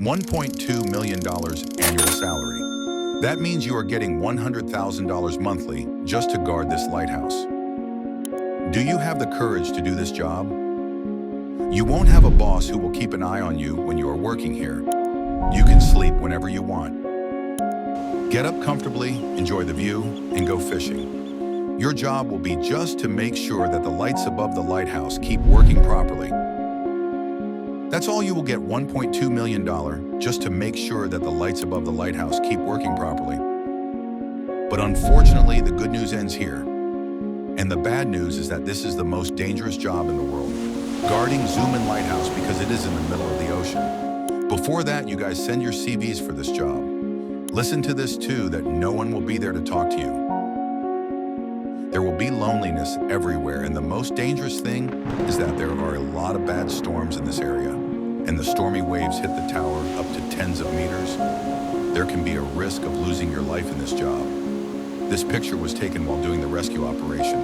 $1.2 million annual salary. That means you are getting $100,000 monthly just to guard this lighthouse. Do you have the courage to do this job? You won't have a boss who will keep an eye on you when you are working here. You can sleep whenever you want. Get up comfortably, enjoy the view, and go fishing. Your job will be just to make sure that the lights above the lighthouse keep working properly. That's all you will get, $1.2 million, just to make sure that the lights above the lighthouse keep working properly. But unfortunately, the good news ends here. And the bad news is that this is the most dangerous job in the world, guarding Zoomin Lighthouse, because it is in the middle of the ocean. Before that, you guys send your CVs for this job. Listen to this too, that no one will be there to talk to you. There will be loneliness everywhere, and the most dangerous thing is that there are a lot of bad storms in this area, and the stormy waves hit the tower up to tens of meters. There can be a risk of losing your life in this job. This picture was taken while doing the rescue operation.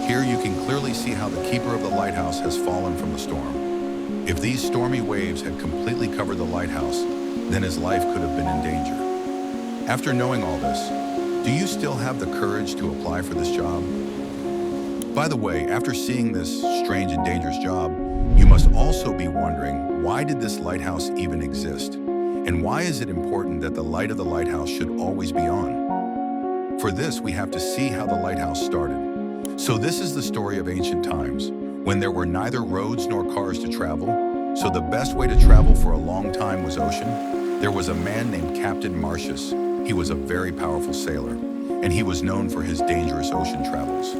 Here you can clearly see how the keeper of the lighthouse has fallen from the storm. If these stormy waves had completely covered the lighthouse, then his life could have been in danger. After knowing all this, do you still have the courage to apply for this job? By the way, after seeing this strange and dangerous job, you must also be wondering, why did this lighthouse even exist? And why is it important that the light of the lighthouse should always be on? For this, we have to see how the lighthouse started. So this is the story of ancient times, when there were neither roads nor cars to travel, so the best way to travel for a long time was ocean. There was a man named Captain Martius. He was a very powerful sailor, and he was known for his dangerous ocean travels.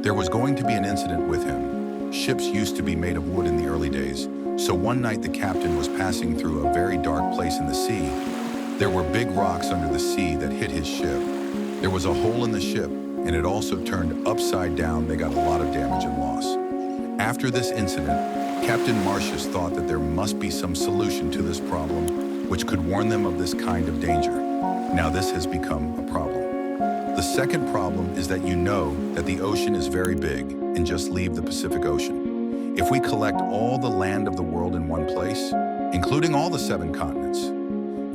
There was going to be an incident with him. Ships used to be made of wood in the early days, so one night the captain was passing through a very dark place in the sea. There were big rocks under the sea that hit his ship. There was a hole in the ship, and it also turned upside down. They got a lot of damage and loss. After this incident, Captain Martius thought that there must be some solution to this problem, which could warn them of this kind of danger. Now this has become a problem. The second problem is that you know that the ocean is very big, and just leave the Pacific Ocean. If we collect all the land of the world in one place, including all the 7 continents,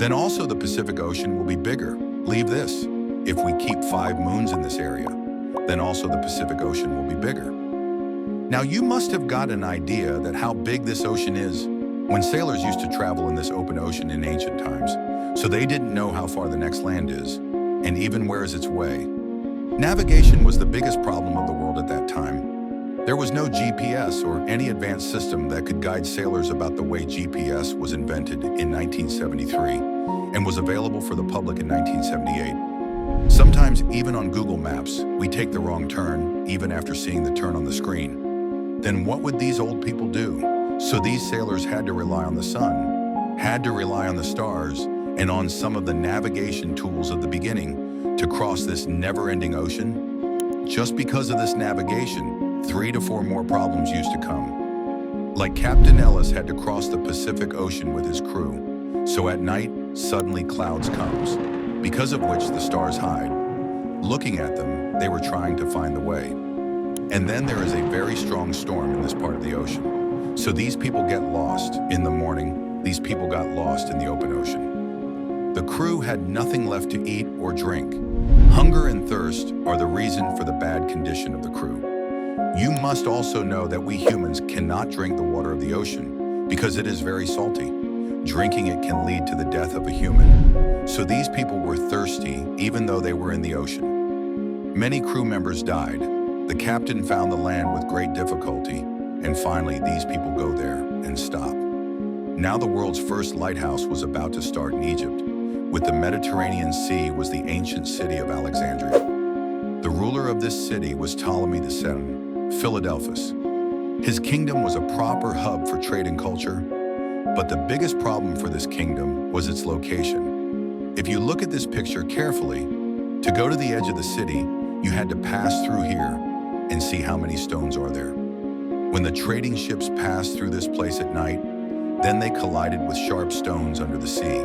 then also the Pacific Ocean will be bigger. Leave this. If we keep 5 moons in this area, then also the Pacific Ocean will be bigger. Now you must have got an idea that how big this ocean is. When sailors used to travel in this open ocean in ancient times, so they didn't know how far the next land is, and even where is its way. Navigation was the biggest problem of the world at that time. There was no GPS or any advanced system that could guide sailors about the way. GPS was invented in 1973 and was available for the public in 1978. Sometimes even on Google Maps, we take the wrong turn even after seeing the turn on the screen. Then what would these old people do? So these sailors had to rely on the sun, had to rely on the stars, and on some of the navigation tools of the beginning to cross this never-ending ocean. Just because of this navigation, 3 to 4 more problems used to come. Like Captain Ellis had to cross the Pacific Ocean with his crew. So at night, suddenly clouds comes, because of which the stars hide. Looking at them, they were trying to find the way. And then there is a very strong storm in this part of the ocean. So these people get lost. In the morning, these people got lost in the open ocean. The crew had nothing left to eat or drink. Hunger and thirst are the reason for the bad condition of the crew. You must also know that we humans cannot drink the water of the ocean because it is very salty. Drinking it can lead to the death of a human. So these people were thirsty even though they were in the ocean. Many crew members died. The captain found the land with great difficulty, and finally these people go there and stop. Now the world's first lighthouse was about to start in Egypt. With the Mediterranean Sea was the ancient city of Alexandria. The ruler of this city was Ptolemy II, Philadelphus. His kingdom was a proper hub for trade and culture, but the biggest problem for this kingdom was its location. If you look at this picture carefully, to go to the edge of the city, you had to pass through here and see how many stones are there. When the trading ships passed through this place at night, then they collided with sharp stones under the sea.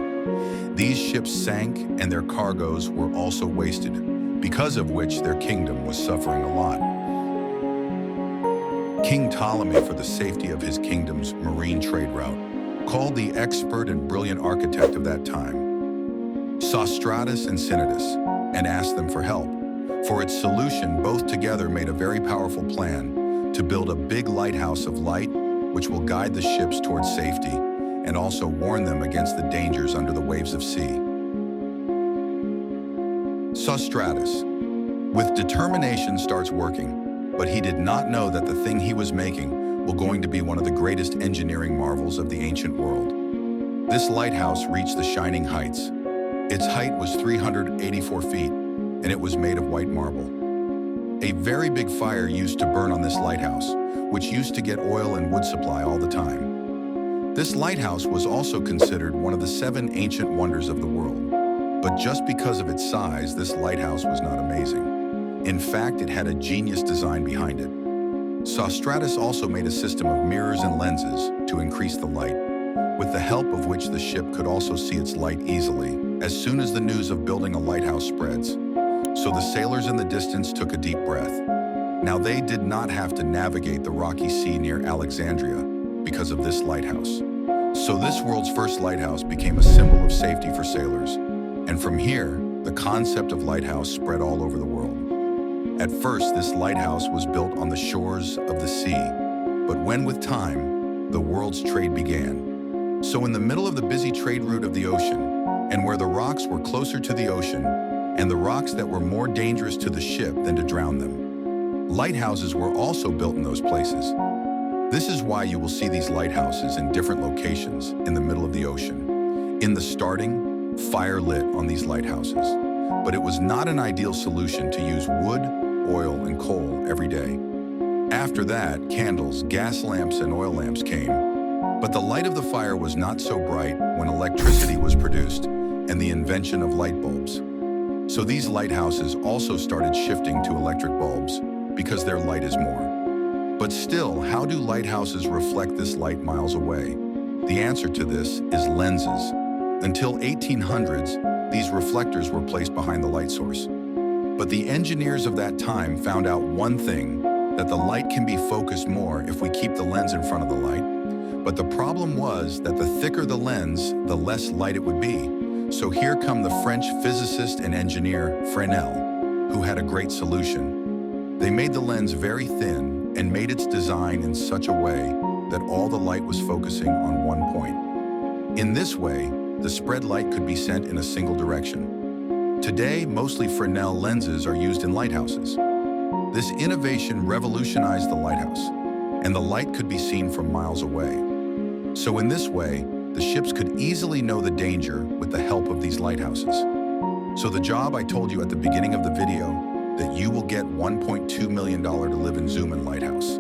These ships sank and their cargoes were also wasted, because of which their kingdom was suffering a lot. King Ptolemy, for the safety of his kingdom's marine trade route, called the expert and brilliant architect of that time, Sostratus and Cinnatus, and asked them for help. For its solution, both together made a very powerful plan to build a big lighthouse of light which will guide the ships towards safety and also warn them against the dangers under the waves of sea. Sostratus, with determination, starts working, but he did not know that the thing he was making was going to be one of the greatest engineering marvels of the ancient world. This lighthouse reached the shining heights. Its height was 384 feet, and it was made of white marble. A very big fire used to burn on this lighthouse, which used to get oil and wood supply all the time. This lighthouse was also considered one of the 7 ancient wonders of the world. But just because of its size, this lighthouse was not amazing. In fact, it had a genius design behind it. Sostratus also made a system of mirrors and lenses to increase the light, with the help of which the ship could also see its light easily as soon as the news of building a lighthouse spreads. So the sailors in the distance took a deep breath. Now they did not have to navigate the rocky sea near Alexandria because of this lighthouse. So this world's first lighthouse became a symbol of safety for sailors. And from here, the concept of lighthouse spread all over the world. At first, this lighthouse was built on the shores of the sea, but when with time, the world's trade began. So in the middle of the busy trade route of the ocean, and where the rocks were closer to the ocean, and the rocks that were more dangerous to the ship than to drown them, lighthouses were also built in those places. This is why you will see these lighthouses in different locations in the middle of the ocean. In the starting, fire lit on these lighthouses, but it was not an ideal solution to use wood, oil, and coal every day. After that, candles, gas lamps, and oil lamps came, but the light of the fire was not so bright when electricity was produced and the invention of light bulbs. So these lighthouses also started shifting to electric bulbs because their light is more. But still, how do lighthouses reflect this light miles away? The answer to this is lenses. Until 1800s, these reflectors were placed behind the light source. But the engineers of that time found out one thing, that the light can be focused more if we keep the lens in front of the light. But the problem was that the thicker the lens, the less light it would be. So here come the French physicist and engineer Fresnel, who had a great solution. They made the lens very thin and made its design in such a way that all the light was focusing on one point. In this way, the spread light could be sent in a single direction. Today, mostly Fresnel lenses are used in lighthouses. This innovation revolutionized the lighthouse, and the light could be seen from miles away. So in this way, the ships could easily know the danger with the help of these lighthouses. So the job I told you at the beginning of the video, that you will get $1.2 million to live in Zuman Lighthouse.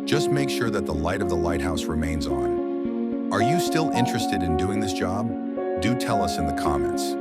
Just make sure that the light of the lighthouse remains on. Are you still interested in doing this job? Do tell us in the comments.